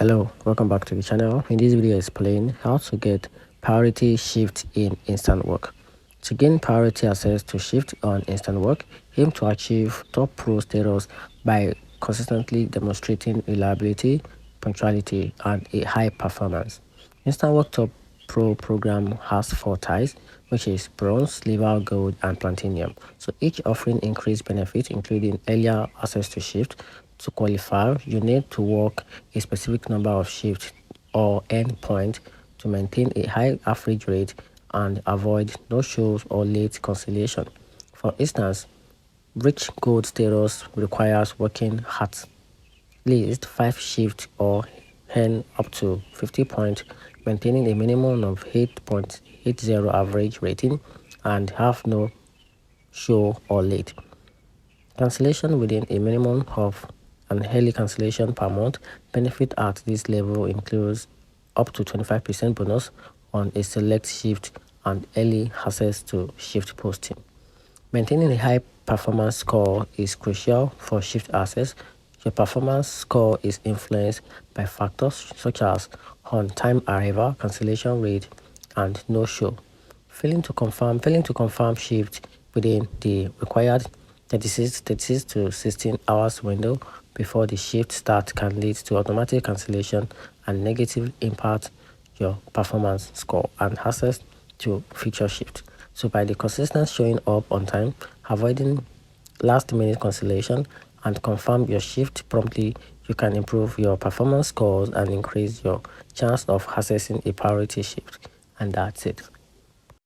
Hello, welcome back to the channel. In this video, I explain how to get priority shift in Instawork. To gain priority access to shift on Instawork, aim to achieve top pro status by consistently demonstrating reliability, punctuality, and a high performance. Instawork Top Pro program has 4 tiers, which is bronze, silver, gold, and platinum. So each offering increased benefits, including earlier access to shift. To qualify, you need to work a specific number of shifts or endpoint to maintain a high average rate and avoid no-shows or late cancellation. For instance, reach gold status requires working at least 5 shifts or earn up to 50 points, maintaining a minimum of 8.80 average rating and have no show or late. Cancellation within a minimum of an early cancellation per month. Benefit at this level includes up to 25% bonus on a select shift and early access to shift posting. Maintaining a high performance score is crucial for shift access. Your performance score is influenced by factors such as on-time arrival, cancellation rate, and no-show. Failing to confirm shift within the required 36 to 16 hours window before the shift start can lead to automatic cancellation and negative impact your performance score and access to future shift. So by the consistent showing up on time, avoiding last minute cancellation, and confirm your shift promptly, you can improve your performance scores and increase your chance of accessing a priority shift. And that's it.